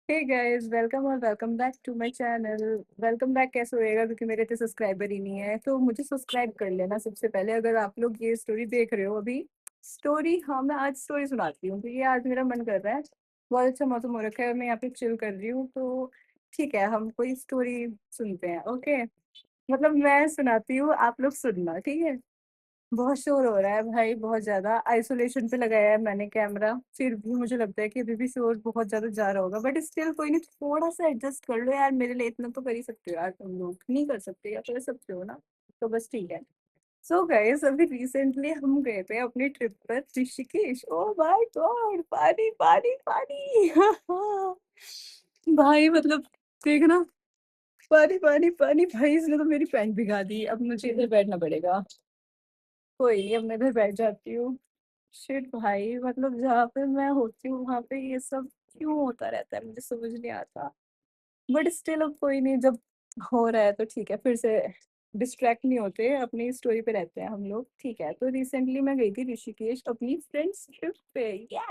हे guys, welcome और welcome back to my channel. Welcome back कैसे होएगा क्योंकि मेरे तो सब्सक्राइबर ही नहीं है, तो मुझे सब्सक्राइब कर लेना सबसे पहले अगर आप लोग ये स्टोरी देख रहे हो अभी। स्टोरी, हाँ, मैं आज स्टोरी सुनाती हूँ क्योंकि आज मेरा मन कर रहा है। बहुत अच्छा मौसम हो रखा है और मैं यहाँ पे चिल कर रही हूँ, तो ठीक है, हम कोई स्टोरी सुनते हैं। ओके, मतलब मैं सुनाती हूँ, आप लोग सुनना, ठीक है। बहुत शोर हो रहा है भाई, बहुत ज्यादा। आइसोलेशन पे लगाया है मैंने कैमरा, फिर भी मुझे लगता है कि अभी भी शोर बहुत ज्यादा जा रहा होगा, बट स्टिल कोई नहीं, थोड़ा सा एडजस्ट कर लो यार, मेरे लिए इतना तो कर ही सकते हो यार, तुम लोग नहीं कर सकते या कर सकते हो ना, तो बस ठीक है। सो गाइस, अभी रिसेंटली हम गए थे अपनी ट्रिप पर ऋषिकेश। ओ माय गॉड, पानी पानी पानी भाई मतलब, देखना, पानी पानी पानी भाई, इसने तो मेरी पैंट भिगा दी, अब मुझे इधर बैठना पड़ेगा। कोई नहीं, अब मैं इधर बैठ जाती हूँ। शिट भाई, मतलब जहाँ पे मैं होती हूँ वहां पे ये सब क्यों होता रहता है, मुझे समझ नहीं आता। बट स्टिल अब कोई नहीं, जब हो रहा है तो ठीक है, फिर से डिस्ट्रैक्ट नहीं होते, अपनी स्टोरी पे रहते हैं हम लोग, ठीक है। तो रिसेंटली मैं गई थी ऋषिकेश अपनी फ्रेंड्स ट्रिप पे। या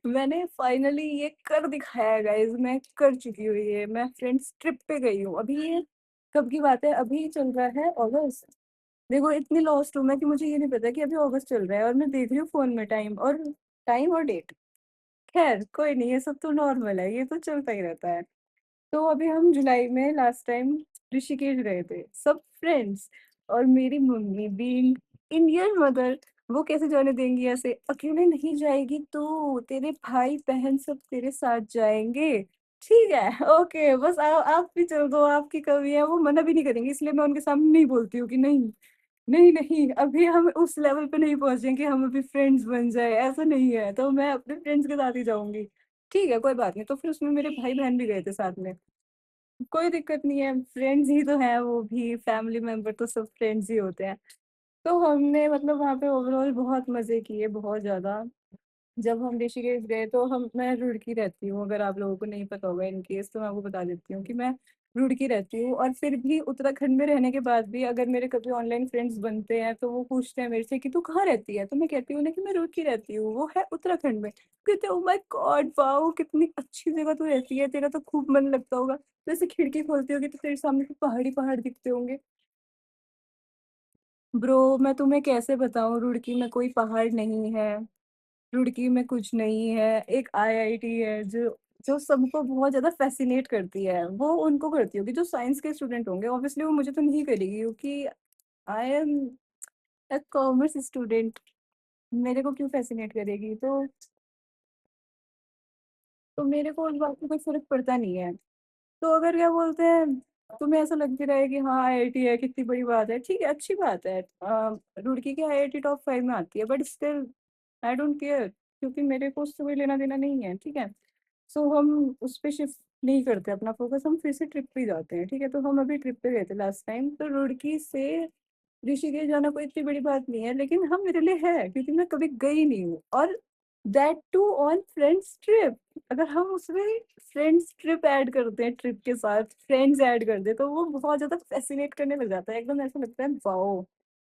मैंने फाइनली ये कर दिखाया गाइस, मैं कर चुकी हूँ ये, मैं फ्रेंड्स ट्रिप पे गई हूँ। अभी ये कब की बात है, अभी चल रहा है अगस्त। देखो, इतनी लॉस्ट हूँ मैं कि मुझे ये नहीं पता कि अभी अगस्त चल रहा है और मैं देख रही हूँ फोन में टाइम और डेट। खैर कोई नहीं, ये सब तो नॉर्मल है, ये तो चलता ही रहता है। तो अभी हम जुलाई में लास्ट टाइम ऋषिकेश गए थे सब फ्रेंड्स, और मेरी मम्मी बीइंग इंडियन मदर, वो कैसे जाने देंगी ऐसे, अकेले नहीं जाएगी तू, तेरे भाई बहन सब तेरे साथ जाएंगे। ठीक है, ओके, बस आप भी चल दो, आपकी कमी है, वो मना भी नहीं करेंगे, इसलिए मैं उनके सामने नहीं बोलती हूँ कि नहीं, नहीं नहीं, अभी हम उस लेवल पे नहीं पहुंचे कि हम अभी फ्रेंड्स बन जाए, ऐसा नहीं है, तो मैं अपने फ्रेंड्स के साथ ही जाऊंगी। ठीक है, कोई बात नहीं, तो फिर उसमें मेरे भाई बहन भी गए थे साथ में। कोई दिक्कत नहीं है, फ्रेंड्स ही तो है, वो भी फैमिली मेंबर तो सब फ्रेंड्स ही होते हैं। तो हमने मतलब वहाँ पे ओवरऑल बहुत मजे किए, बहुत ज्यादा। जब हम ऋषिकेश गए तो मैं रुड़की रहती हूँ, अगर आप लोगों को नहीं पता होगा इन केस, तो मैं आपको बता देती हूँ कि मैं रुड़की रहती हूँ, और फिर भी उत्तराखंड में रहने के बाद भी अगर मेरे कभी ऑनलाइन फ्रेंड्स बनते हैं तो वो पूछते हैं मेरे से कि तू कहाँ रहती है, तो मैं कहती हूँ ना कि मैं रुड़की रहती हूँ, वो है उत्तराखंड में। कहते ओ माय गॉड, वाओ, कितनी अच्छी जगह तू रहती है, तेरा तो खूब मन लगता होगा, जैसे खिड़की खोलती होगी तो तेरे सामने तो पहाड़ी पहाड़ दिखते होंगे। ब्रो, मैं तुम्हें कैसे बताऊं, रुड़की में कोई पहाड़ नहीं है, रुड़की में कुछ नहीं है। एक आईआईटी है जो जो सबको बहुत ज्यादा फैसिनेट करती है, वो उनको करती होगी जो साइंस के स्टूडेंट होंगे, ऑब्वियसली वो मुझे तो नहीं करेगी क्योंकि I am a commerce student. मेरे को क्यों फैसिनेट करेगी, तो मेरे को उस बात से कोई फर्क पड़ता नहीं है। तो अगर क्या बोलते हैं, तुम्हें ऐसा लगती रहे कि हाँ आईआईटी है कितनी बड़ी बात है, ठीक है, अच्छी बात है, रुड़की की आईआईटी टॉप 5 में आती है, but still I don't care, क्योंकि मेरे को उससे कोई लेना देना नहीं है, ठीक है। सो हम उस पे शिफ्ट नहीं करते अपना फोकस, हम फिर से ट्रिप पे जाते हैं, ठीक है। तो हम अभी ट्रिप पे गए थे लास्ट टाइम, तो रुड़की से ऋषिकेश जाना कोई इतनी बड़ी बात नहीं है, लेकिन हम, मेरे लिए है क्योंकि मैं कभी गई नहीं हूँ, और that too on friends trip. अगर हम उसमें फ्रेंड्स ट्रिप ऐड करते हैं, ट्रिप के साथ फ्रेंड्स ऐड कर दे, तो वो बहुत ज्यादा फैसिनेट करने लग जाता है, एकदम ऐसा लगता है वाओ,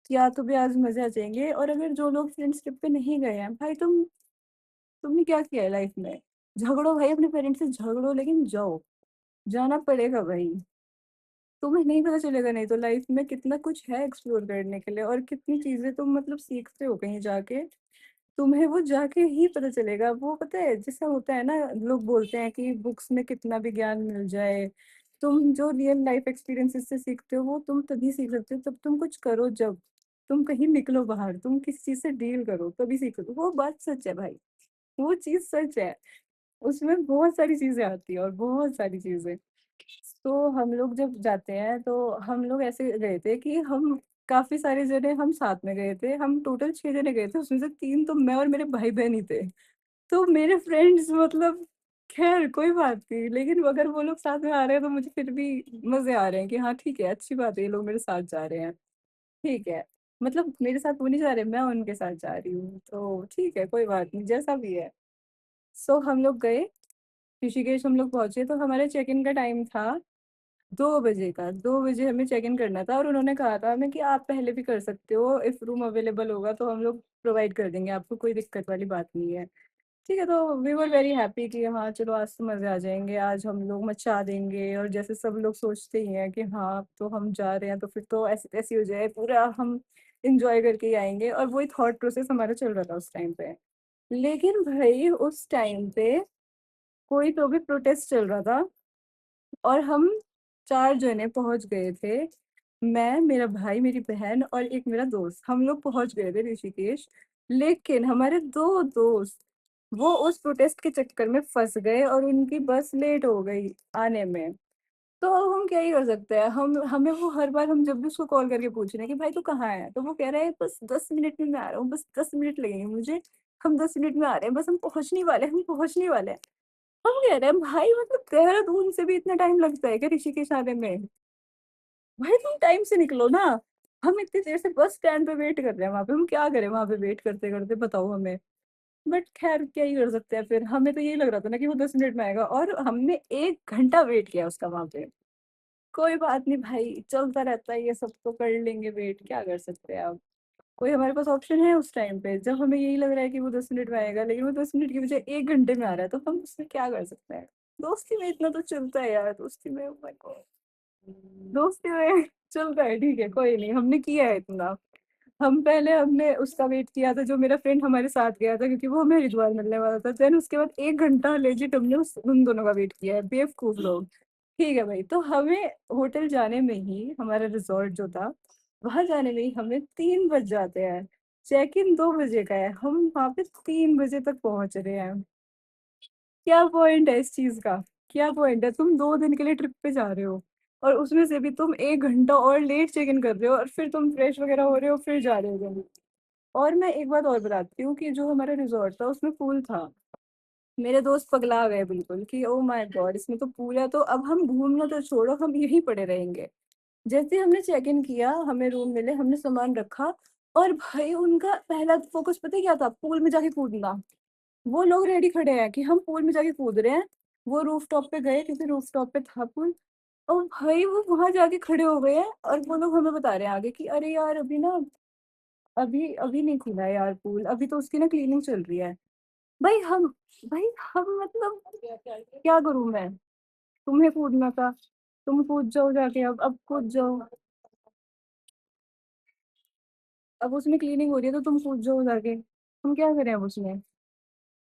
क्या तो भी आज मजे आ जाएंगे। और अगर जो लोग फ्रेंड्स ट्रिप पे नहीं गए हैं भाई, तुमने क्या किया है लाइफ में, झगड़ो भाई, अपने पेरेंट्स से झगड़ो, लेकिन जाओ, जाना पड़ेगा भाई। तुम्हें नहीं पता चलेगा, नहीं तो लाइफ में कितना कुछ है एक्सप्लोर करने के लिए, और कितनी चीजें तुम मतलब सीखते हो कहीं जाके, तुम्हें वो जाके ही पता चलेगा। वो पता है जैसा होता है ना, लोग बोलते हैं कि बुक्स में कितना भी ज्ञान मिल जाए, तुम जो रियल लाइफ एक्सपीरियंसेस से सीखते हो वो तुम तभी सीख सकते हो, जब तुम कुछ करो, जब तुम कहीं निकलो बाहर, तुम किसी चीज से डील करो, तभी सीख सकते हो। वो बात सच है भाई, वो चीज सच है, उसमें बहुत सारी चीजें आती है, और बहुत सारी चीजें। तो हम लोग जब जाते हैं तो हम लोग ऐसे गए थे कि हम काफी सारे जने हम साथ में गए थे, हम टोटल 6 जने गए थे, उसमें से 3 तो मैं और मेरे भाई बहन ही थे। तो मेरे फ्रेंड्स मतलब, खैर कोई बात नहीं, लेकिन अगर वो लोग साथ में आ रहे हैं तो मुझे फिर भी मजे आ रहे हैं कि हाँ ठीक है, अच्छी बात है, ये लोग मेरे साथ जा रहे हैं, ठीक है। मतलब मेरे साथ वो नहीं जा रहे, मैं उनके साथ जा रही हूँ, तो ठीक है, कोई बात नहीं, जैसा भी है। सो हम लोग गए ऋषिकेश, हम लोग पहुंचे तो हमारे चेक इन का टाइम था 2 बजे का, 2 बजे हमें चेक इन करना था, और उन्होंने कहा था हमें कि आप पहले भी कर सकते हो, इफ रूम अवेलेबल होगा तो हम लोग प्रोवाइड कर देंगे आपको, कोई दिक्कत वाली बात नहीं है। ठीक है, तो वी वर वेरी हैप्पी कि हाँ, चलो आज तो मज़े आ जाएँगे, आज हम लोग मचा देंगे और जैसे सब लोग सोचते ही हैं कि हाँ, अब तो हम जा रहे हैं तो फिर तो ऐसे-तैसे हो जाए, पूरा हम एन्जॉय करके ही आएँगे और वही थॉट प्रोसेस हमारा चल रहा था उस टाइम पे। लेकिन भई उस टाइम पे कोई तो भी प्रोटेस्ट चल रहा था और हम 4 जने पहुँच गए थे। मैं, मेरा भाई, मेरी बहन और एक मेरा दोस्त, हम लोग पहुँच गए थे ऋषिकेश। लेकिन हमारे 2 दोस्त, वो उस प्रोटेस्ट के चक्कर में फँस गए और उनकी बस लेट हो गई आने में। तो अब हम क्या ही कर सकते हैं? हम हमें वो हर बार हम जब भी उसको कॉल करके पूछ रहे हैं कि भाई तू कहाँ है? तो वो कह रहा है बस 10 मिनट में मैं आ रहा हूँ, बस 10 मिनट लगेंगे मुझे। हम 10 मिनट में आ रहे हैं, बस हम पहुँचने ही वाले हैं, हम पहुँचने ही वाले हैं। हम कह रहे हैं भाई मतलब देहरादून से भी इतना टाइम लगता है क्या ऋषिकेश आने में? भाई तुम टाइम से निकलो ना। हम इतनी देर से बस स्टैंड पे वेट कर रहे हैं वहाँ पे, हम क्या करें वहाँ पे वेट करते-करते बताओ हमें? बट ख़ैर क्या ही कर सकते हैं फिर, हमें तो यही लग रहा था ना कि वो 10 मिनट में आएगा और हमने 1 घंटा वेट किया उसका वहाँ पे। कोई बात नहीं भाई, चलता रहता है ये सब तो कर लेंगे वेट, क्या कर सकते हैं अब? कोई हमारे पास ऑप्शन है उस टाइम पे, जब हमें यही लग रहा है कि वो 10 मिनट में आएगा, लेकिन वो 10 मिनट की बजाय 1 घंटे में आ रहा है, तो हम उसमें क्या कर सकते हैं? दोस्ती में इतना तो चलता है यार, दोस्ती में ओह माय गॉड! दोस्ती में चलता है, ठीक है, कोई नहीं, हमने किया है इतना। हमने उसका वेट किया था जो मेरा फ्रेंड हमारे साथ गया था क्योंकि वो हमें हरिद्वार मिलने वाला था। देन उसके बाद 1 घंटा लेजिट हमने उस उन दोनों का वेट किया है, बेवकूफ लोग। ठीक है भाई, तो हमें होटल जाने में ही हमारा रिज़ॉर्ट जो था, वहाँ जाने में ही हमें 3 बज जाते हैं। चेक इन 2 बजे का है, हम वहाँ पे 3 बजे तक पहुँच रहे हैं। क्या पॉइंट है इस चीज़ का? क्या पॉइंट है? तुम 2 दिन के लिए ट्रिप पे जा रहे हो और उसमें से भी तुम 1 घंटा और लेट चेक इन कर रहे हो और फिर तुम फ्रेश वगैरह हो रहे हो, फिर जा रहे हो कहीं। और मैं एक बात और बताती हूँ कि जो हमारा रिज़ॉर्ट था उसमें पूल था। मेरे दोस्त पगला गए बिल्कुल कि ओह माय गॉड! इसमें तो पूल है तो अब हम घूमना तो छोड़ो, हम यहीं पड़े रहेंगे। जैसे ही हमने चेक इन किया, हमें रूम मिले, हमने सामान रखा और भाई उनका पहला फ़ोकस पता है क्या था? पूल में जाके कूदना। वो लोग रेडी खड़े हैं कि हम पूल में जाके कूद रहे हैं। वो रूफ़टॉप पे गए क्योंकि रूफ़टॉप पे था पूल और भाई वो वहाँ जाके खड़े हो गए हैं और वो लोग हमें बता रहे हैं आगे कि अरे यार अभी ना अभी अभी नहीं खुला है यार पूल, अभी तो उसकी ना क्लीनिंग चल रही है। भाई हम हम मतलब क्या करूँ मैं? तुम्हें कूदना था, तुम कूद जाओ जाके अब कूद जाओ। अब उसमें क्लीनिंग हो रही है तो तुम कूद जाओ जाके। हम क्या करें अब उसमें?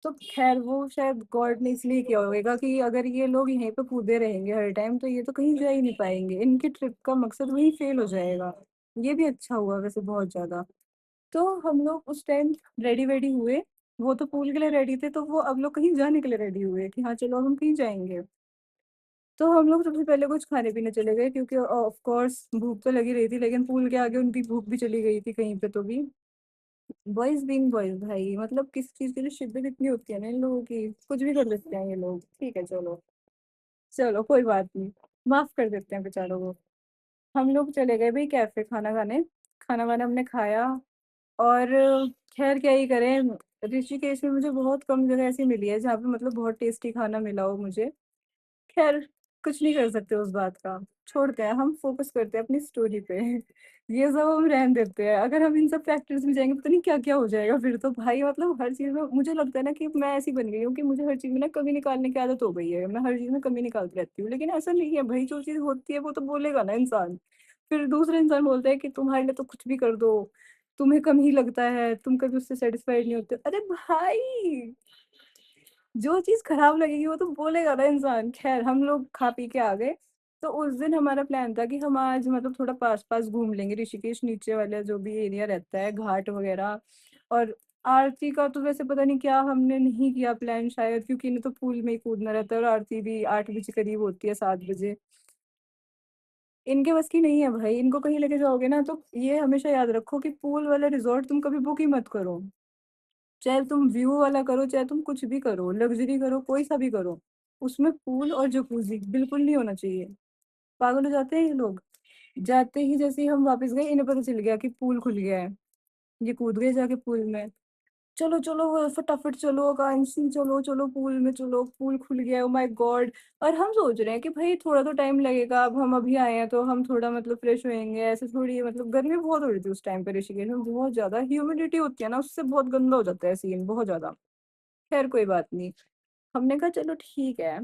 तो ख़ैर वो शायद गॉड ने इसलिए किया होगा कि अगर ये लोग यहीं पे कूदे रहेंगे हर टाइम तो ये तो कहीं जा ही नहीं पाएँगे। इनकी ट्रिप का मकसद वहीं फ़ेल हो जाएगा। ये भी अच्छा हुआ वैसे बहुत ज़्यादा। तो हम लोग उस टाइम रेडी-वेडी हुए। वो तो पूल के लिए रेडी थे तो वो अब लोग कहीं जाने के लिए रेडी हुए कि हाँ, चलो अब हम कहीं जाएँगे। तो हम लोग सबसे पहले कुछ खाने-पीने चले गए क्योंकि ऑफ़ कोर्स भूख तो लगी रही थी लेकिन पूल के आगे उनकी भूख भी चली गई थी कहीं पे तो भी। बॉयज़ बीइंग बॉयज़ भाई मतलब किसी चीज़ के लिए शिद्दत इतनी होती है ना इन लोगों की, कुछ भी कर लेते हैं ये लोग। ठीक है चलो, चलो कोई बात नहीं, माफ़ कर देते हैं बेचारों को। हम लोग चले गए भई कैफ़े खाना खाने, खाना-वाना हमने खाया और ख़ैर क्या ही करें, ऋषिकेश में मुझे बहुत कम जगह ऐसी मिली है जहाँ पे मतलब बहुत टेस्टी खाना मिला हो मुझे। ख़ैर, कुछ नहीं कर सकते उस बात का, छोड़ते हैं, हम फ़ोकस करते हैं अपनी स्टोरी पे। ये सब हम रहने देते हैं, अगर हम इन सब फैक्टर्स में जाएँगे पता नहीं क्या-क्या हो जाएगा फिर तो भाई मतलब हर चीज़ में मुझे लगता है ना कि मैं ऐसी बन गई हूँ कि मुझे हर चीज़ में ना कमी निकालने की आदत हो गई है, मैं हर चीज़ में कमी निकालती रहती हूँ, लेकिन ऐसा नहीं है भई जो चीज़ होती है वो तो बोलेगा ना इंसान। फिर दूसरा इंसान बोलता है कि तुम्हारे लिए तो कुछ भी कर दो, तुम्हें कम ही लगता है, तुम कभी उससे सैटिस्फाइड नहीं होते। अरे भाई! जो चीज़ खराब लगेगी वो तो बोलेगा ना इंसान। ख़ैर हम लोग खा पी के आ गए। तो उस दिन हमारा प्लान था कि हम आज मतलब थोड़ा पास-पास घूम लेंगे, ऋषिकेश नीचे वाला जो भी एरिया रहता है, घाट वग़ैरह और आरती का तो वैसे पता नहीं क्या हमने नहीं किया प्लान शायद क्योंकि इन्हें तो पूल में ही कूदना रहता है और आरती भी 8 बजे करीब होती है, 7 बजे। इनके बस की नहीं है भाई, इनको कहीं लेके जाओगे ना तो ये हमेशा याद रखो कि पूल वाला रिज़ॉर्ट तुम कभी बुक ही मत करो। चाहे तुम व्यू वाला करो, चाहे तुम कुछ भी करो, लग्ज़री करो, कोई सा भी करो, उसमें पूल और जकूज़ी बिल्कुल नहीं होना चाहिए। पागल हो जाते हैं ये लोग। जाते ही जैसे ही हम वापस गए, इन्हें पता चल गया कि पूल खुल गया है। ये कूद गए जाके पूल में। चलो, चलो फटाफट चलो आकांक्षी चलो, चलो पूल में चलो, पूल खुल गया है, ओह माय गॉड! और हम सोच रहे हैं कि भई थोड़ा तो टाइम लगेगा, अब हम अभी आए हैं तो हम थोड़ा मतलब फ्रेश होएँगे, ऐसे थोड़ी मतलब गर्मी बहुत हो रही थी उस टाइम पे ऋषिकेश में, बहुत ज़्यादा ह्यूमिडिटी होती है ना, उससे बहुत गंदा हो जाता है सीन, बहुत ज़्यादा। खैर कोई बात नहीं। हमने कहा चलो ठीक है,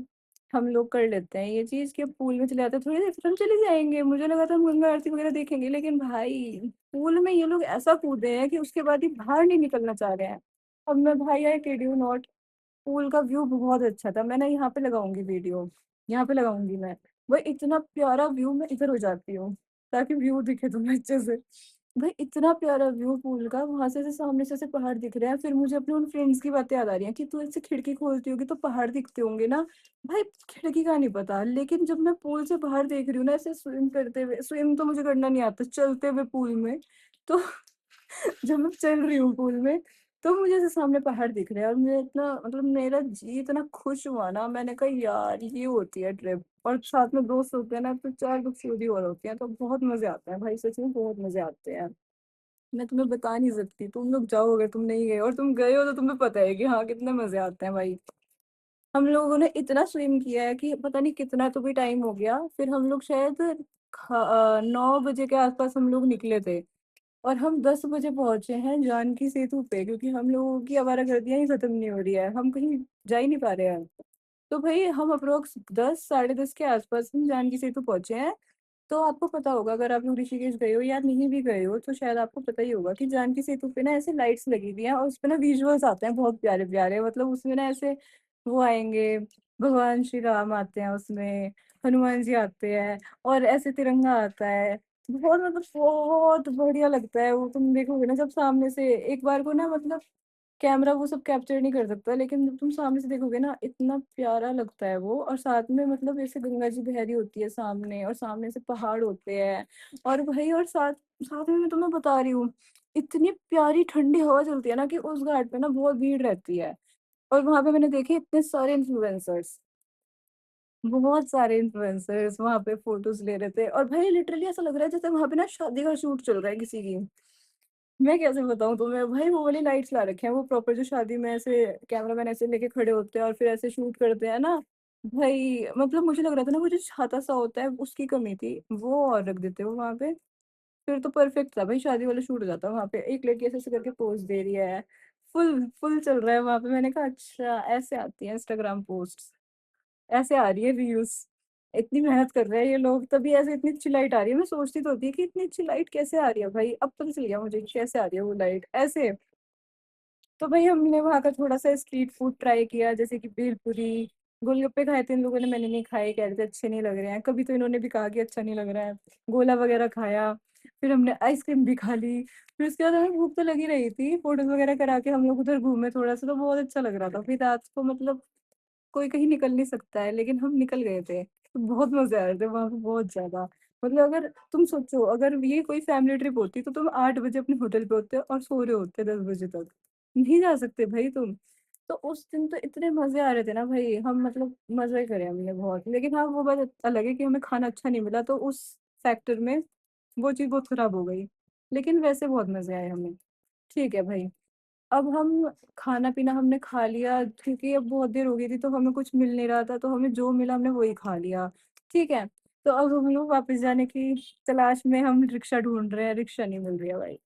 हम लोग कर लेते हैं ये चीज़ कि पूल में चले जाते हैं थोड़ी देर फिर हम चले जाएँगे। मुझे लगा था हम गंगा आरती वगैरह देखेंगे, लेकिन भाई पूल में ये लोग ऐसा कूदे हैं कि उसके बाद ये बाहर नहीं निकलना चाह रहे हैं। अब मैं भाई I kid you not, pool का व्यू बहुत अच्छा था। मैं ना यहाँ पे लगाऊँगी वीडियो, यहाँ पे लगाऊँगी मैं। भाई इतना प्यारा व्यू, मैं इधर हो जाती हूँ, ताकि व्यू दिखे तुम्हें अच्छे से। भाई इतना प्यारा व्यू पूल का, वहाँ से ऐसे सामने से ऐसे पहाड़ दिख रहे हैं। फिर मुझे अपने उन फ्रेंड्स की बातें याद आ रही हैं कि तू ऐसे खिड़की खोलती होगी तो पहाड़ दिखते होंगे ना। भाई खिड़की का नहीं पता, लेकिन जब मैं पूल से बाहर देख रही हूँ ना ऐसे स्विम करते हुए, स्विम तो मुझे करना नहीं आता, चलते हुए पूल में, तो जब मैं चल रही हूँ पूल में, तो मुझे ऐसे सामने पहाड़ दिख रहे हैं और मुझे इतना मतलब मेरा जी इतना खुश हुआ ना, मैंने कहा यार ये होती है ट्रिप। और साथ में दोस्त होते हैं ना तो चार बकचोदी और होती हैं, तो बहुत मजे आते हैं भाई, सच में बहुत मजे आते हैं। मैं तुम्हें बता नहीं सकती, तुम लोग जाओ अगर तुम नहीं गए, और तुम गए हो तो तुम्हें पता है कि हाँ कितने मजे आते हैं भाई। हम लोगों ने इतना स्विम किया है कि पता नहीं कितना तो भी टाइम हो गया। फिर हम लोग शायद 9 बजे के आसपास हम लोग निकले थे, और हम 10 बजे पहुंचे हैं जानकी सेतु पे, क्योंकि हम लोगों की आवारागर्दियां ही खत्म नहीं हो रही है, हम कहीं जा ही नहीं पा रहे हैं। तो भाई हम अप्रोक्स 10 साढ़े 10 के आसपास हम जानकी सेतु पहुंचे हैं। तो आपको पता होगा, अगर आप लोग ऋषिकेश गए हो या नहीं भी गए हो तो शायद आपको पता ही होगा कि जानकी सेतु पे ना ऐसे लाइट्स लगी हुई हैं, और उसपे ना विजुअल्स आते हैं बहुत प्यारे प्यारे, मतलब उसमें ना ऐसे वो आएंगे, भगवान श्री राम आते हैं उसमें, हनुमान जी आते हैं, और ऐसे तिरंगा आता है। बहुत मतलब बहुत बढ़िया लगता है वो, तुम देखोगे ना जब सामने से एक बार को ना, मतलब कैमरा वो सब कैप्चर नहीं कर सकता, लेकिन जब तुम सामने से देखोगे ना इतना प्यारा लगता है वो। और साथ में मतलब ऐसे गंगा जी बह रही होती है सामने, और सामने से पहाड़ होते हैं। और भाई और साथ साथ में मैं तुम्हें बता रही हूँ, इतनी प्यारी ठंडी हवा चलती है ना कि उस घाट पे ना बहुत भीड़ रहती है। और वहां पे मैंने देखे इतने सारे इन्फ्लुएंसर्स, बहुत सारे इन्फ्लुएंसर्स वहां पे फोटोज ले रहे थे, और भाई लिटरली ऐसा लग रहा है जैसे वहां पे ना शादी का शूट चल रहा है किसी की। मैं कैसे बताऊँ तुम्हें भाई, वो वाली लाइट्स ला रखे हैं वो प्रॉपर, जो शादी में ऐसे कैमरामैन ऐसे लेके खड़े होते हैं और फिर ऐसे शूट करते हैं ना। भाई मतलब मुझे लग रहा था ना वो जो छाता सा होता है उसकी कमी थी, वो और रख देते वो वहां पे, फिर तो परफेक्ट था भाई, शादी वाला शूट हो जाता वहां पे। एक लड़की ऐसे ऐसे करके पोज दे रही है, फुल फुल चल रहा है वहां पे। मैंने कहा अच्छा ऐसे आती है इंस्टाग्राम पोस्ट, ऐसे आ रही है रील्स। इतनी मेहनत कर रहे हैं ये लोग तभी ऐसे इतनी अच्छी लाइट आ रही है। मैं सोचती तो होती है कि इतनी अच्छी लाइट कैसे आ रही है भाई, अब पता चल गया मुझे कि कैसे आ रही है वो लाइट ऐसे। तो भाई हमने वहाँ का थोड़ा सा स्ट्रीट फूड ट्राई किया, जैसे कि भेलपुरी, गोलगप्पे खाए थे इन लोगों ने, मैंने नहीं खाए, कह रहे थे अच्छे नहीं लग रहे हैं। कभी तो इन्होंने भी कहा कि अच्छा नहीं लग रहा है। गोला वगैरह खाया, फिर हमने आइसक्रीम भी खा ली। फिर उसके बाद हमें भूख तो लगी रही थी, फोटोज वगैरह करा के हम लोग उधर घूमे थोड़ा सा, तो बहुत अच्छा लग रहा था। फिर रात को मतलब कोई कहीं निकल नहीं सकता है, लेकिन हम निकल गए थे, तो बहुत मजे आ रहे थे वहां पे बहुत ज्यादा। मतलब अगर तुम सोचो अगर ये कोई फैमिली ट्रिप होती तो तुम 8 बजे अपने होटल पे होते और सो रहे होते 10 बजे तक, नहीं जा सकते भाई तुम। तो उस दिन तो इतने मजे आ रहे थे ना भाई, हम मतलब मजे करे हमने बहुत। लेकिन हाँ वो बात अलग है कि हमें खाना अच्छा नहीं मिला, तो उस फैक्टर में वो चीज़ बहुत खराब हो गई। लेकिन वैसे बहुत मजे आए हमें। ठीक है भाई, अब हम खाना पीना हमने खा लिया, क्योंकि अब बहुत देर हो गई थी तो हमें कुछ मिल नहीं रहा था, तो हमें जो मिला हमने वही खा लिया। ठीक है, तो अब हम लोग वापस जाने की तलाश में हम रिक्शा ढूंढ रहे हैं, रिक्शा नहीं मिल रही है भाई।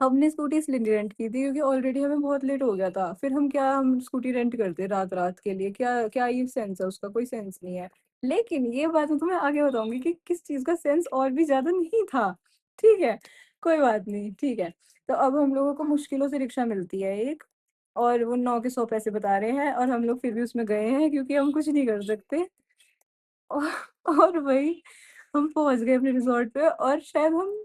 हमने स्कूटी इसलिए नहीं रेंट की थी क्योंकि ऑलरेडी हमें बहुत लेट हो गया था, फिर हम स्कूटी रेंट करते रात रात के लिए, क्या क्या ये सेंस है उसका, कोई सेंस नहीं है। लेकिन ये बात मैं तुम्हें आगे बताऊंगी कि किस चीज का सेंस और भी ज्यादा नहीं था। ठीक है, कोई बात नहीं, ठीक है। तो अब हम लोगों को मुश्किलों से रिक्शा मिलती है एक, और वो 9 के 100 पैसे बता रहे हैं, और हम लोग फिर भी उसमें गए हैं क्योंकि हम कुछ नहीं कर सकते। और, और वही हम पहुंच गए अपने रिजॉर्ट पे, और शायद हम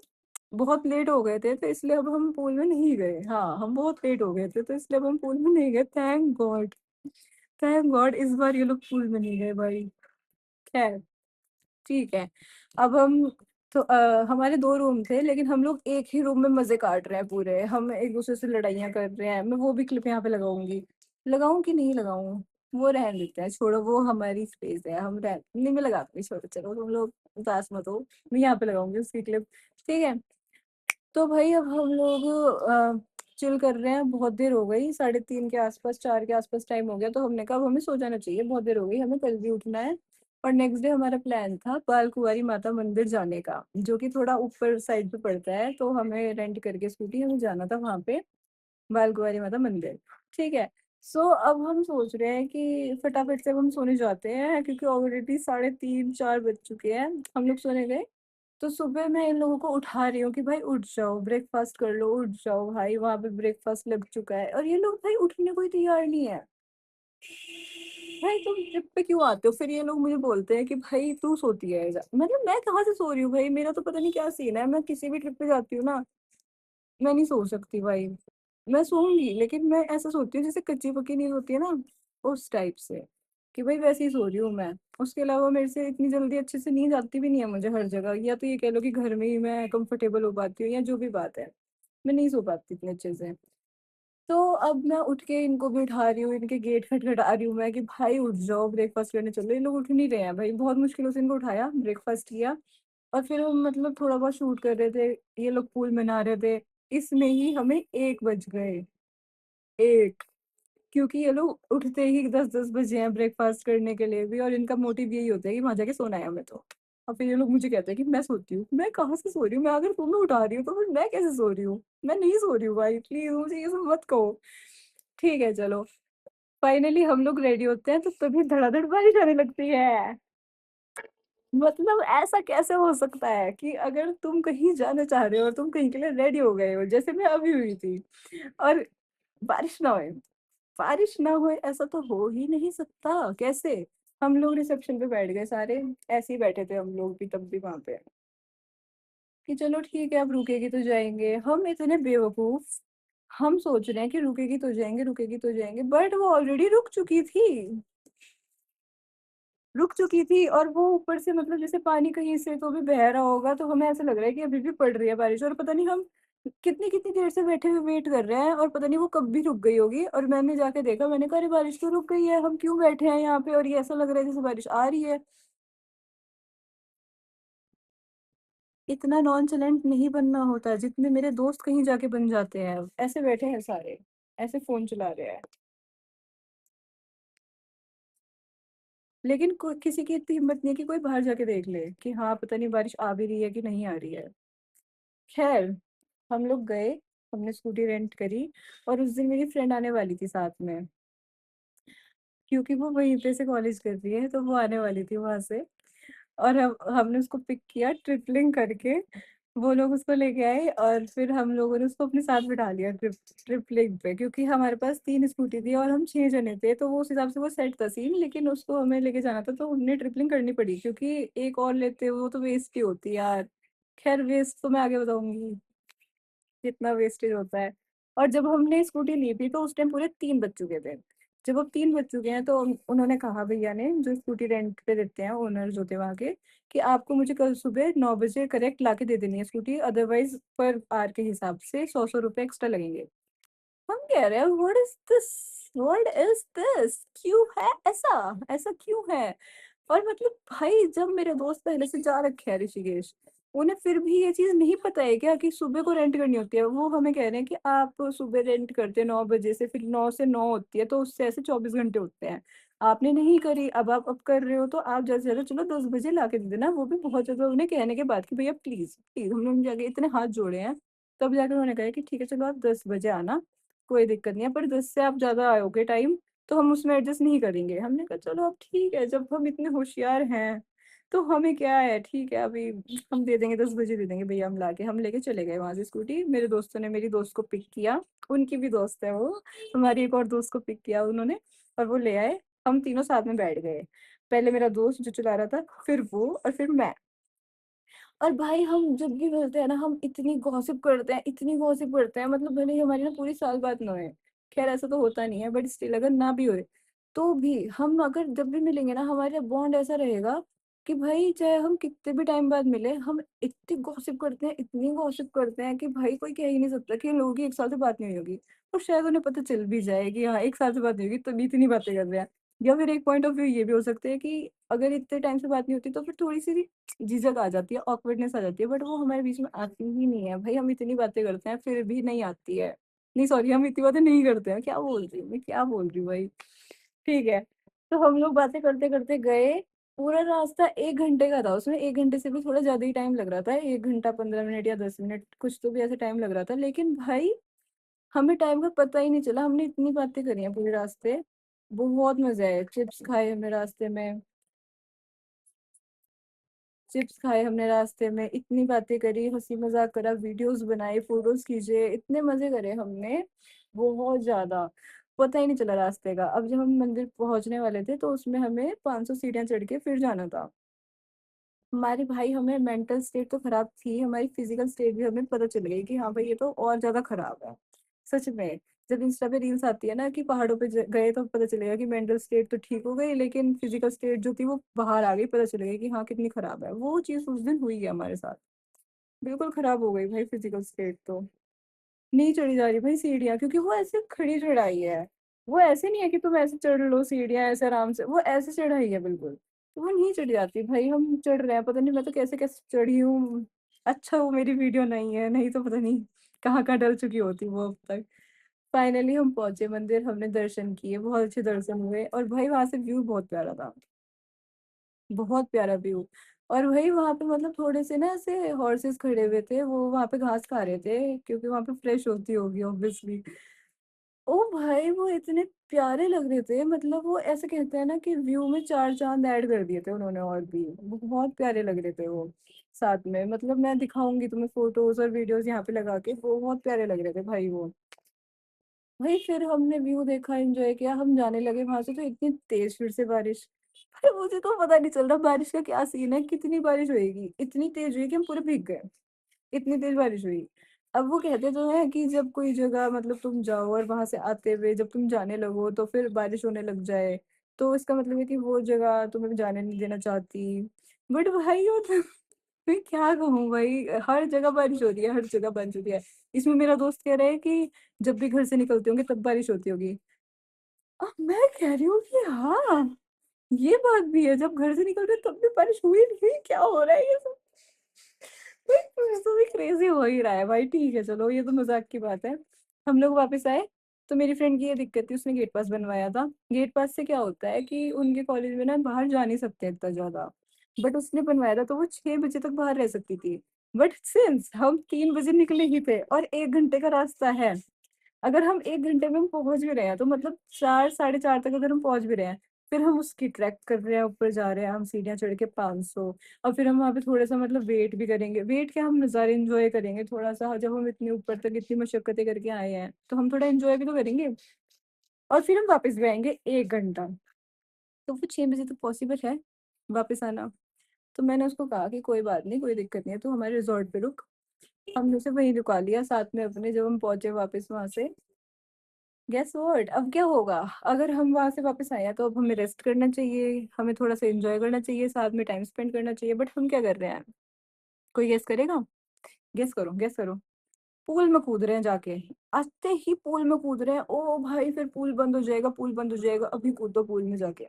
बहुत लेट हो गए थे तो इसलिए अब हम पूल में नहीं गए। हाँ हम बहुत लेट हो गए थे तो इसलिए अब हम पूल में नहीं गए, थैंक गॉड। थैंक गॉड इस बार ये लोग पूल में नहीं गए भाई। खैर ठीक है, अब हम तो हमारे 2 रूम थे, लेकिन हम लोग एक ही रूम में मजे काट रहे हैं पूरे, हम एक दूसरे से लड़ाइयाँ कर रहे हैं। मैं वो भी क्लिप यहाँ पे लगाऊंगी, लगाऊं कि नहीं लगाऊं, वो रहने देते हैं, छोड़ो, वो हमारी स्पेस है, हम रह नहीं, मैं लगा दूंगी, छोड़ो चलो तुम लोग उदास मत हो, मैं यहाँ पे लगाऊंगी उसकी क्लिप। ठीक है, तो भाई अब हम लोग चिल कर रहे हैं, बहुत देर हो गई, 3:30 के आसपास 4 के आसपास टाइम हो गया, तो हमने कहा अब हमें सो जाना चाहिए, बहुत देर हो गई, हमें कल भी उठना है। और नेक्स्ट डे हमारा प्लान था बाल कुंवारी माता मंदिर जाने का, जो कि थोड़ा ऊपर साइड पे पड़ता है, तो हमें रेंट करके स्कूटी हमें जाना था वहां पे, बाल कुंवारी माता मंदिर। ठीक है, सो अब हम सोच रहे हैं कि फटाफट से अब हम सोने जाते हैं, क्योंकि ऑलरेडी 3:30-4 बज चुके हैं। हम लोग सोने गए। तो सुबह मैं इन लोगों को उठा रही हूँ कि भाई उठ जाओ, ब्रेकफास्ट कर लो, उठ जाओ भाई, वहां पे ब्रेकफास्ट लग चुका है। और ये लोग भाई उठने को ही तैयार नहीं है। भाई तुम ट्रिप पे क्यों आते हो? फिर ये लोग मुझे बोलते हैं कि भाई तू सोती है। मतलब मैं कहाँ से सो रही हूँ भाई? मेरा तो पता नहीं क्या सीन है। मैं किसी भी ट्रिप पे जाती हूँ ना, मैं नहीं सो सकती भाई। मैं सोऊंगी, लेकिन मैं ऐसा सोती हूँ जैसे कच्ची पक्की नींद होती है ना, उस टाइप से, कि भाई वैसे ही सो रही हूँ मैं। उसके अलावा मेरे से इतनी जल्दी अच्छे से नींद आती भी नहीं है मुझे हर जगह। या तो ये कह लो कि घर में ही मैं कंफर्टेबल हो पाती हूँ, या जो भी बात है, मैं नहीं सो पाती इतने अच्छे से। तो अब मैं उठ के इनको भी उठा रही हूँ, इनके गेट खटखटा रही हूँ मैं कि भाई उठ जाओ, ब्रेकफास्ट करने चलो। ये लोग उठ नहीं रहे हैं भाई। बहुत मुश्किलों से इनको उठाया, ब्रेकफास्ट किया, और फिर हम मतलब थोड़ा बहुत शूट कर रहे थे। ये लोग पूल मना रहे थे। इसमें ही हमें 1 बज गए। एक, क्योंकि ये लोग उठते ही 10-10 बजे हैं ब्रेकफास्ट करने के लिए भी, और इनका मोटिव यही होता है कि वहां जाके सोना है हमें तो। और फिर ये लोग मुझे कहते हैं कि मैं सोती हूँ। मैं कहाँ से सो रही हूँ? मैं अगर तुम्हें उठा रही हूँ तो फिर मैं कैसे सो रही हूँ? मैं नहीं सो रही हूँ भाई, प्लीज मुझे ये सब मत कहो। ठीक है चलो। फाइनली हम लोग रेडी होते हैं, तो तभी धड़ाधड़ बारिश आने लगती है। मतलब ऐसा कैसे हो सकता है कि अगर तुम कहीं जाना चाह रहे हो और तुम कहीं के लिए रेडी हो गए हो, जैसे मैं अभी हुई थी, और बारिश ना होए? बारिश ना होए ऐसा तो हो ही नहीं सकता। कैसे? हम लोग रिसेप्शन पे बैठ गए सारे। ऐसे ही बैठे थे हम लोग भी तब भी वहां पे, कि चलो ठीक है, अब रुकेगी तो जाएंगे। हम इतने बेवकूफ, हम सोच रहे हैं कि रुकेगी तो जाएंगे, रुकेगी तो जाएंगे, बट वो ऑलरेडी रुक चुकी थी। रुक चुकी थी, और वो ऊपर से मतलब जैसे पानी कहीं से तो भी बह रहा होगा, तो हमें ऐसा लग रहा है कि अभी भी पड़ रही है बारिश। और पता नहीं हम कितनी कितनी देर से बैठे हुए वेट कर रहे हैं, और पता नहीं वो कब भी रुक गई होगी। और मैंने जाके देखा, मैंने कहा अरे बारिश तो रुक गई है, हम क्यों बैठे हैं यहाँ पे? और ये ऐसा लग रहा है जैसे बारिश आ रही है। इतना नॉन नहीं बनना होता जितने मेरे दोस्त कहीं जाके बन जाते हैं। ऐसे बैठे हैं सारे, ऐसे फोन चला रहे हैं। लेकिन किसी की इतनी हिम्मत नहीं है कि कोई बाहर जाके देख ले कि हाँ पता नहीं बारिश आ भी रही है कि नहीं आ रही है। खैर, हम लोग गए, हमने स्कूटी रेंट करी। और उस दिन मेरी फ्रेंड आने वाली थी साथ में, क्योंकि वो वहीं पे से कॉलेज कर रही है, तो वो आने वाली थी वहां से। और हमने उसको पिक किया ट्रिपलिंग करके। वो लोग उसको लेके आए, और फिर हम लोगों ने उसको अपने साथ बिठा लिया ट्रिपलिंग पे, क्योंकि हमारे पास 3 स्कूटी थी और हम 6 जने थे, तो वो उस हिसाब से वो सेट था सीन। लेकिन उसको हमें लेके जाना था, तो हमने ट्रिपलिंग करनी पड़ी, क्योंकि एक और लेते वो तो वेस्ट ही होती यार। खैर वेस्ट तो मैं आगे बताऊंगी कितना वेस्टेज होता है। और जब हमने स्कूटी ली थी तो उस टाइम पूरे 3 बज चुके थे। जब अब 3 बज चुके हैं, तो उन्होंने कहा, भैया ने जो स्कूटी रेंट पे देते हैं ओनर जो थे वहाँ के, कि आपको मुझे कल सुबह 9 बजे करेक्ट ला के दे देनी है स्कूटी, अदरवाइज पर आर के हिसाब से 100-100 रुपये एक्स्ट्रा लगेंगे। हम कह रहे हैं what is this, what is this, क्यों है ऐसा? ऐसा क्यों है? और मतलब भाई, जब मेरे दोस्त पहले से जा रखे हैं ऋषिकेश, उन्हें फिर भी ये चीज नहीं पता है क्या कि सुबह को रेंट करनी होती है? वो हमें कह रहे हैं कि आप सुबह रेंट करते हैं 9 बजे से, फिर 9 से 9 होती है, तो उससे ऐसे 24 घंटे होते हैं। आपने नहीं करी, अब आप अब कर रहे हो, तो आप ज्यादा से ज्यादा चलो 10 बजे ला के दे देना। वो भी बहुत ज्यादा उन्हें कहने के बाद कि भैया प्लीज प्लीज, हम लोग जाके इतने हाथ जोड़े हैं, तब जाकर उन्होंने कहा कि ठीक है चलो आप 10 बजे आना, कोई दिक्कत नहीं है, पर 10 से आप ज्यादा आओगे टाइम, तो हम उसमें एडजस्ट नहीं करेंगे। हमने कहा चलो अब ठीक है, जब हम इतने होशियार हैं तो हमें क्या है, ठीक है अभी हम दे देंगे, 10 बजे दे देंगे भैया। हम लेके चले गए वहां से स्कूटी। मेरे दोस्तों ने मेरी दोस्त को पिक किया, उनकी भी दोस्त है वो, हमारी एक और दोस्त को पिक किया उन्होंने, और वो ले आए। हम तीनों साथ में बैठ गए। पहले मेरा दोस्त जो चला रहा था, फिर वो, और फिर मैं। और भाई हम जब भी मिलते हैं ना, हम इतनी गॉसिप करते हैं, इतनी गॉसिप करते हैं, मतलब भले ही हमारी ना पूरी साल बात ना होए। खैर ऐसा तो होता नहीं है, बट स्टिल अगर ना भी होए, तो भी हम अगर जब भी मिलेंगे ना, हमारे बॉन्ड ऐसा रहेगा कि भाई चाहे हम कितने भी टाइम बाद मिले, हम इतनी गॉसिप करते हैं, इतनी गॉसिप करते हैं कि भाई कोई कह ही नहीं सकता कि इन लोगों की 1 साल से बात नहीं हुई होगी। और शायद उन्हें पता चल भी जाए कि हाँ 1 साल से बात नहीं होगी, तभी इतनी बातें कर रहे हैं। या फिर एक पॉइंट ऑफ व्यू ये भी हो सकता है कि अगर इतने टाइम से बात नहीं होती, तो फिर थोड़ी सी झिझक आ जाती है, ऑकवर्डनेस आ जाती है, बट वो हमारे बीच में आती ही नहीं है भाई। हम इतनी बातें करते हैं फिर भी नहीं आती है। नहीं सॉरी, हम इतनी बातें नहीं करते हैं। क्या बोल रही हूँ मैं, क्या बोल रही हूँ भाई? ठीक है। तो हम लोग बातें करते करते गए। पूरा रास्ता 1 घंटे का था, उसमें 1 घंटे से भी थोड़ा ज्यादा ही टाइम लग रहा था, 1 घंटा 15 मिनट या 10 मिनट कुछ तो भी ऐसे टाइम लग रहा था। लेकिन भाई हमें टाइम का पता ही नहीं चला, हमने इतनी बातें करी हैं पूरे रास्ते। बहुत मजा आया, चिप्स खाए हमने रास्ते में। चिप्स खाए हमने रास्ते में, इतनी बातें करी, हंसी मजाक करा, वीडियोस बनाए, फोटोज खींचे, इतने मजे करे हमने, बहुत ज्यादा। पता ही नहीं चला रास्ते का। अब जब हम मंदिर पहुंचने वाले थे तो उसमें हमें 500 सीढ़ियां चढ़ के फिर जाना था। हमारी भाई, हमें मेंटल स्टेट तो खराब थी, हमारी फिजिकल स्टेट भी हमें पता चल गई कि हाँ भाई ये तो और ज्यादा खराब है। सच में। जब इंस्टा पे रील्स आती है ना कि पहाड़ों पे गए तो पता चलेगा कि मेंटल स्टेट तो ठीक हो गई, लेकिन फिजिकल स्टेट जो थी वो बाहर आ गई, पता चल गई कि हाँ कितनी खराब है। वो चीज उस दिन हुई है हमारे साथ। बिल्कुल खराब हो गई भाई फिजिकल स्टेट तो। नहीं चढ़ी जा रही भाई सीढ़ियाँ, क्योंकि वो ऐसे खड़ी चढ़ाई है। वो ऐसे नहीं है कि तुम ऐसे चढ़ लो सीढ़ियाँ ऐसे आराम से, वो ऐसे चढ़ाई है बिल्कुल, तो वो नहीं चढ़ी जाती भाई। हम चढ़ रहे हैं, पता नहीं मैं तो कैसे कैसे चढ़ी हूँ। अच्छा वो मेरी वीडियो नहीं है, नहीं तो पता नहीं कहाँ कहाँ डल चुकी होती वो अब तक। फाइनली हम पहुंचे मंदिर, हमने दर्शन किए, बहुत अच्छे दर्शन हुए, और भाई वहां से व्यू बहुत प्यारा था। बहुत प्यारा व्यू। और वही वहां पे मतलब थोड़े से ना ऐसे हॉर्सेस खड़े हुए थे, वो वहां पे घास खा रहे थे, क्योंकि वहां पे फ्रेश होती होगी ऑब्वियसली। ओ भाई वो इतने प्यारे लग रहे थे, मतलब वो ऐसे कहते हैं ना कि व्यू में चार चांद ऐड कर दिए थे उन्होंने, और भी वो बहुत प्यारे लग रहे थे वो। साथ में मतलब मैं दिखाऊंगी तुम्हें फोटोज और वीडियोस यहाँ पे लगा के, वो बहुत प्यारे लग रहे थे भाई वो। भाई फिर हमने व्यू देखा, एंजॉय किया, हम जाने लगे वहां से तो इतनी तेज फिर से बारिश। भाई मुझे तो पता नहीं चल रहा बारिश का क्या सीन है, कितनी बारिश होएगी, इतनी तेज हुई कि हम पूरे भीग गए। इतनी तेज बारिश हुई। अब वो कहते तो है कि जब कोई जगह मतलब तुम जाओ और वहां से आते हुए जब तुम जाने लगो तो फिर बारिश होने लग जाए, तो इसका मतलब है कि वो जगह तुम्हें जाने नहीं देना चाहती। बट भाई वो तो मैं क्या कहूँ भाई, हर जगह बारिश हो रही है, हर जगह बारिश हो रही है। इसमें मेरा दोस्त कह रहा है कि जब भी घर से निकलते होंगे तब बारिश होती होगी। अब मैं कह रही हूँ कि हाँ, ये बात भी है, जब घर से निकल रहे तब भी बारिश हुई नहीं, क्या हो रहा है ये सब। भाई कुछ तो भी क्रेजी हो ही रहा है भाई। ठीक है चलो, ये तो मजाक की बात है। हम लोग वापस आए, तो मेरी फ्रेंड की ये दिक्कत थी, उसने गेट पास बनवाया था। गेट पास से क्या होता है कि उनके कॉलेज में ना बाहर जा नहीं सकते इतना ज्यादा। बट उसने बनवाया था तो वो 6 बजे तक बाहर रह सकती थी। बट सिंस हम 3 बजे निकले ही थे और 1 घंटे का रास्ता है, अगर हम 1 घंटे में हम पहुंच भी रहे हैं तो मतलब 4 साढ़े 4 तक अगर हम पहुंच भी रहे हैं, फिर हम उसकी ट्रैक कर रहे हैं, ऊपर जा रहे हैं हम सीढ़ियां चढ़ के 500। और फिर हम वहाँ पे थोड़ा सा मतलब वेट भी करेंगे, वेट क्या हम नज़ारे एंजॉय करेंगे थोड़ा सा, जब हम इतने ऊपर तक इतनी मशक्कतें करके आए हैं तो हम थोड़ा एंजॉय भी तो करेंगे। और फिर हम वापस भी आएंगे 1 घंटा। तो वो 6 बजे तक पॉसिबल है वापस आना। तो मैंने उसको कहा कि कोई बात नहीं, कोई दिक्कत नहीं है, तो हमारे रिजॉर्ट पे रुक। हमने उसे वहीं रुका लिया साथ में अपने, जब हम पहुंचे वापस वहां से। गेस व्हाट, अब क्या होगा। अगर हम वहां से वापस आए हैं तो अब हमें रेस्ट करना चाहिए, हमें थोड़ा सा एंजॉय करना चाहिए, साथ में टाइम स्पेंड करना चाहिए, बट हम क्या कर रहे हैं। कोई गेस करेगा। गेस करो, गेस करो। पूल में कूद रहे हैं जाके। आते ही पूल में कूद रहे हैं, ओ भाई फिर पूल बंद हो जाएगा, पूल बंद हो जाएगा, अभी कूदो पूल में जाके।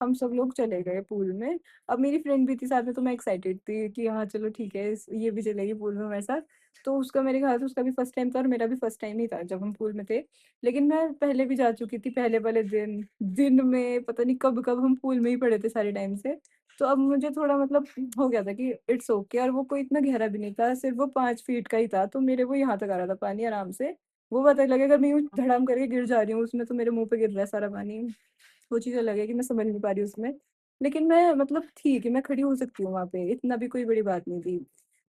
हम सब लोग चले गए पूल में। अब मेरी फ्रेंड भी थी साथ में, तो मैं एक्साइटेड थी कि हाँ चलो ठीक है, ये भी चलेगी पूल में हमारे साथ। तो उसका मेरे ख्याल से उसका भी फर्स्ट टाइम था और मेरा भी फर्स्ट टाइम ही था जब हम पूल में थे। लेकिन मैं पहले भी जा चुकी थी, पहले वाले दिन दिन में पता नहीं कब कब हम पूल में ही पड़े थे सारे टाइम से। तो अब मुझे थोड़ा मतलब हो गया था कि इट्स ओके, और वो कोई इतना गहरा भी नहीं था, सिर्फ वो 5 फीट का ही था, तो मेरे को यहाँ तक आ रहा था पानी आराम से। वो पता लगे अगर मैं यूं धड़ाम करके गिर जा रही हूँ उसमें, तो मेरे मुंह पे गिर रहा है सारा पानी। वो चीज़ अलग है कि मैं समझ नहीं पा रही उसमें। लेकिन मैं मतलब ठीक है, मैं खड़ी हो सकती हूँ वहां पे, इतना भी कोई बड़ी बात नहीं थी।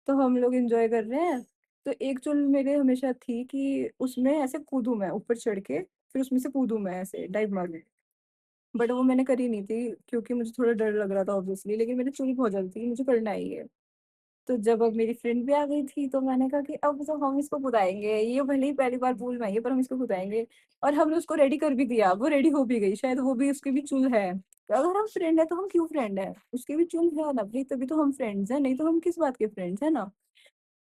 तो हम लोग एंजॉय कर रहे हैं। तो एक चुल मेरे हमेशा थी कि उसमें ऐसे कूदूं मैं ऊपर चढ़ के, फिर उसमें से कूदूं मैं ऐसे डाइव मार के। बट वो मैंने करी नहीं थी क्योंकि मुझे थोड़ा डर लग रहा था ऑब्वियसली, लेकिन मेरी चुल बहुत जल्दी थी, मुझे करना ही है। तो जब अब मेरी फ्रेंड भी आ गई थी तो मैंने कहा कि अब तो हम इसको बुलाएंगे, ये भले ही पहली बार पूल में आई है पर हम इसको बुलाएंगे। और हमने उसको रेडी कर भी दिया, वो रेडी हो भी गई, शायद वो भी, उसकी भी चुल है। तो अगर हम फ्रेंड है तो हम क्यों फ्रेंड है, उसकी भी चुल है ना भाई, तभी तो हम फ्रेंड्स हैं, नहीं तो हम किस बात के फ्रेंड्स है ना।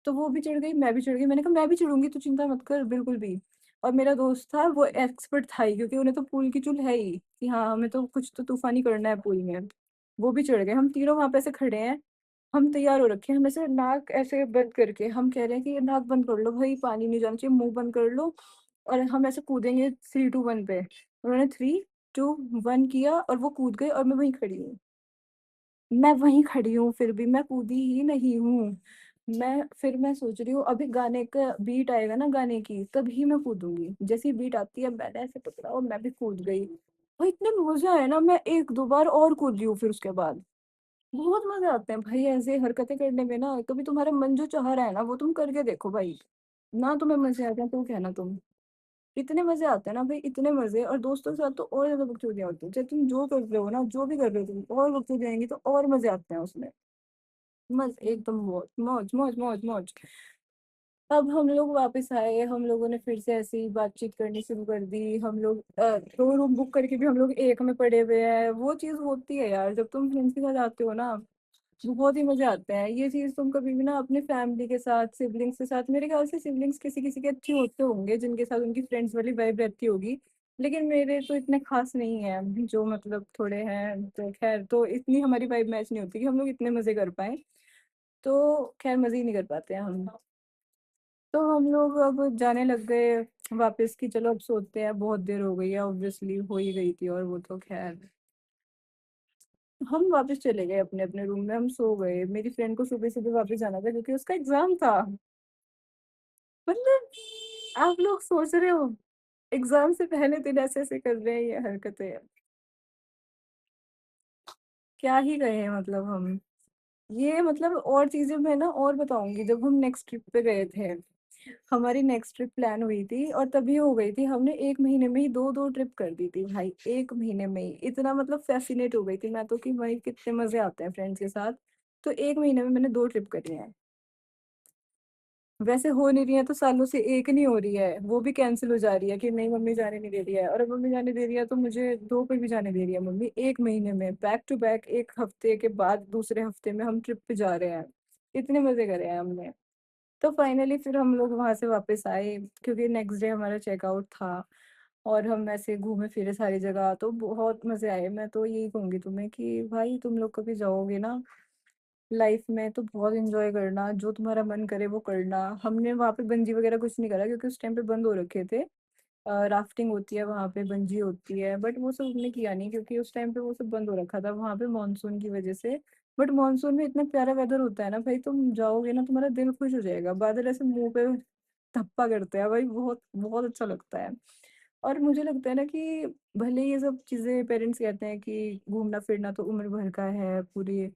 तो वो भी चढ़ गई, मैं भी चढ़ गई, मैंने कहा मैं भी चढ़ूंगी, तू चिंता मत कर बिल्कुल भी। और मेरा दोस्त था वो एक्सपर्ट था ही, क्योंकि उन्हें तो पूल की चुल है ही कि हाँ हमें तो कुछ तो तूफानी करना है पूल में। वो भी चढ़ गए, हम तीनों वहां पे ऐसे खड़े हैं। हम तैयार हो रखे हैं, हम ऐसे नाक ऐसे बंद करके हम कह रहे हैं कि ये नाक बंद कर लो भाई, पानी नहीं जाना चाहिए, मुंह बंद कर लो। और हम ऐसे कूदेंगे 3 2 1 पे। उन्होंने 3 2 1 किया और वो कूद गए और मैं वहीं खड़ी हूँ। मैं वहीं खड़ी हूँ, फिर भी मैं कूदी ही नहीं हूँ। मैं सोच रही हूँ अभी गाने का बीट आएगा ना गाने की, तभी मैं कूदूँगी। जैसे ही बीट आती है मैंने ऐसे पकड़ा और मैं भी कूद गई। और इतने मज़े आए ना, मैं 1-2 बार और कूदी हूँ फिर उसके बाद। बहुत मज़े आते हैं भाई ऐसे हरकतें करने में ना, कभी तुम्हारा मन जो चाह रहा है ना वो तुम करके देखो भाई। ना तुम्हें मज़े आ जाए तो कहना तुम। इतने मज़े आते हैं ना भाई, इतने मज़े, और दोस्तों के साथ तो और ज़्यादा बकचोदियाँ होती हैं। चाहे तुम जो कर रहे हो ना, जो भी कर रहे हो तुम, और बकचोदियाँ आएँगी तो और मज़े आते हैं उसमें। एकदम मौज, मौज, मौज, मौज, मौज। अब हम लोग वापस आए, हम लोगों ने फिर से ऐसे ही बातचीत करनी शुरू कर दी। हम लोग 2 रूम बुक करके भी हम लोग एक में पड़े हुए हैं। वो चीज़ होती है यार, जब तुम फ्रेंड्स के साथ आते हो ना, बहुत ही मज़े आते हैं। ये चीज़ तुम कभी भी ना अपने फैमिली के साथ, सिबलिंग्स के साथ, मेरे ख़्याल से सिबलिंग्स किसी-किसी के अच्छे होते होंगे, जिनके साथ उनकी फ्रेंड्स वाली वाइब रहती होगी। लेकिन मेरे तो इतने ख़ास नहीं हैं, जो मतलब थोड़े हैं, तो ख़ैर तो इतनी हमारी वाइब मैच नहीं होती कि हम लोग इतने मज़े कर पाएँ। तो ख़ैर मज़े ही नहीं कर पाते हैं हम। तो हम लोग अब जाने लग गए वापस कि चलो अब सोते हैं, बहुत देर हो गई है, ऑब्वियसली हो ही गई थी और वो तो ख़ैर हम वापस चले गए अपने-अपने रूम में, हम सो गए। मेरी फ्रेंड को सुबह-सुबह वापस जाना था क्योंकि उसका एग्ज़ाम था। मतलब आप लोग सोच रहे हो, एग्ज़ाम से पहले दिन ऐसे-ऐसे कर रहे हैं ये हरकतें। क्या ही कहें मतलब हम। ये मतलब और चीज़ें मैं ना और बताऊँगी जब हम नेक्स्ट ट्रिप पे गए थे। हमारी नेक्स्ट ट्रिप प्लान हुई थी और तभी हो गई थी, हमने 1 महीने में ही 2-2 ट्रिप कर दी थी भाई, 1 महीने में ही। इतना मतलब फ़ैसिनेट हो गई थी मैं तो कि भाई कितने मज़े आते हैं फ्रेंड्स के साथ। तो 1 महीने में मैंने 2 ट्रिप करी हैं। वैसे हो नहीं रही है तो सालों से 1 नहीं हो रही है, वो भी कैंसल हो जा रही है कि नहीं मम्मी जाने नहीं दे रही है, और अब मम्मी जाने दे रही है तो मुझे 2 पे भी जाने दे रही है मम्मी। 1 महीने में बैक टू बैक 1 हफ्ते के बाद दूसरे हफ्ते में हम ट्रिप पे जा रहे हैं। इतने मज़े करे हैं हमने। तो फाइनली फिर हम लोग वहाँ से वापस आए क्योंकि नेक्स्ट डे हमारा चेकआउट था और हम ऐसे घूमे-फिरे सारी जगह, तो बहुत मज़े आए। मैं तो यही कहूँगी तुम्हें कि भाई तुम लोग कभी जाओगे ना लाइफ में तो बहुत एन्जॉय करना, जो तुम्हारा मन करे वो करना। हमने वहाँ पे बंजी वगैरह कुछ नहीं करा क्योंकि उस टाइम पे बंद हो रखे थे। राफ्टिंग होती है वहाँ पे, बंजी होती है, बट वो सब हमने किया नहीं क्योंकि उस टाइम पे वो सब बंद हो रखा था वहाँ पे मानसून की वज़ह से। बट मानसून में इतना प्यारा वेदर होता है ना भाई, तुम जाओगे ना तुम्हारा दिल खुश हो जाएगा। बादल ऐसे मुँह पे धप्पा करते हैं भाई, बहुत बहुत अच्छा लगता है। और मुझे लगता है ना कि भले ये सब चीज़ें पेरेंट्स कहते हैं कि घूमना-फिरना तो उम्र भर का है, पूरी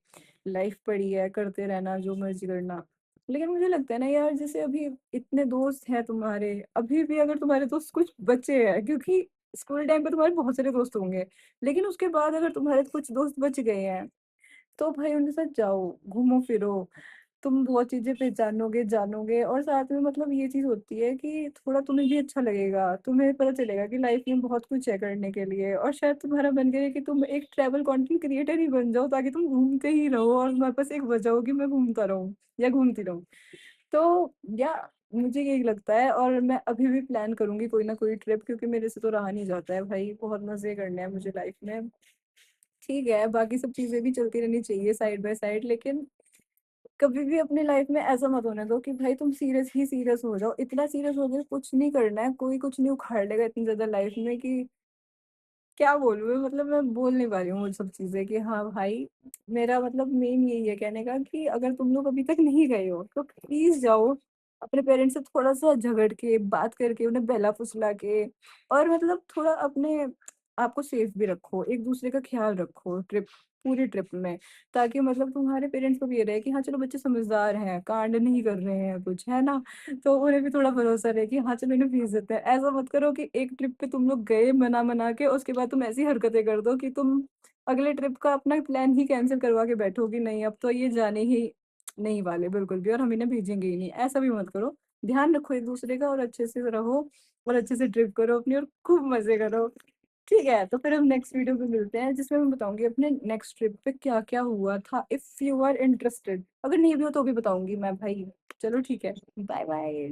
लाइफ पड़ी है, करते रहना जो मर्ज़ी करना। लेकिन मुझे लगता है ना यार, जैसे अभी इतने दोस्त हैं तुम्हारे, अभी भी अगर तुम्हारे दोस्त कुछ बचे हैं, क्योंकि स्कूल टाइम पे तुम्हारे बहुत सारे दोस्त होंगे, लेकिन उसके बाद अगर तुम्हारे कुछ दोस्त बच गए हैं, तो भाई उनके साथ जाओ, घूमो-फिरो। तुम बहुत चीज़ें पहचानोगे, जानोगे, और साथ में मतलब ये चीज़ होती है कि थोड़ा तुम्हें भी अच्छा लगेगा। तुम्हें पता चलेगा कि लाइफ़ में बहुत कुछ है करने के लिए, और शायद तुम्हारा मन करे कि तुम एक ट्रैवल कंटेंट क्रिएटर ही बन जाओ ताकि तुम घूमते ही रहो और तुम्हारे पास एक वजह हो कि मैं घूमता रहूँ या घूमती रहूँ। तो या मुझे यही लगता है, और मैं अभी भी प्लान करूँगी कोई ना कोई ट्रिप, क्योंकि मेरे से तो रहा नहीं जाता है भाई, बहुत मज़े करने हैं मुझे लाइफ़ में। ठीक है, बाकी सब चीज़ें भी चलती रहनी चाहिए साइड बाय साइड, लेकिन कभी भी अपनी लाइफ में ऐसा मत होने दो कि भाई तुम सीरियस ही सीरियस हो जाओ। इतना सीरियस हो गए कुछ नहीं करना है, कोई कुछ नहीं उखाड़ लेगा इतनी ज़्यादा लाइफ में कि क्या बोलूँ मैं, मतलब मैं बोल नहीं पा रही हूँ वो सब चीज़ें कि हाँ भाई, मेरा मतलब मेन यही है कहने का कि अगर तुम लोग अभी तक नहीं गए हो तो प्लीज़ जाओ। अपने पेरेंट्स से थोड़ा-सा झगड़ के, बात करके, उन्हें बहला-फुसला के, और मतलब थोड़ा अपने आप को सेफ भी रखो, एक-दूसरे का ख़्याल रखो पूरी ट्रिप में। ताकि मतलब तुम्हारे पेरेंट्स को भी ये रहे कि हाँ, चलो बच्चे समझदार हैं, कांड नहीं कर रहे हैं कुछ, है ना? तो उन्हें भी थोड़ा भरोसा रहे कि हाँ, चलो इन्हें भेज देते हैं। ऐसा मत करो कि एक ट्रिप पे तुम लोग गए मना-मना के, उसके बाद तुम ऐसी हरकतें कर दो कि तुम अगले ट्रिप का अपना प्लान ही कैंसल करवा के बैठो कि नहीं अब तो ये जाने ही नहीं वाले बिल्कुल भी, और हम इन्हें भेजेंगे ही नहीं। ऐसा भी मत करो। ध्यान रखो एक-दूसरे का और अच्छे से रहो और अच्छे से ट्रिप करो अपनी और खूब मज़े करो। ठीक है, तो फिर हम नेक्स्ट वीडियो में मिलते हैं जिसमें मैं बताऊँगी अपने नेक्स्ट ट्रिप पे क्या-क्या हुआ था, इफ यू आर इंटरेस्टेड। अगर नहीं भी हो तो भी बताऊँगी मैं भाई। चलो ठीक है, बाय बाय।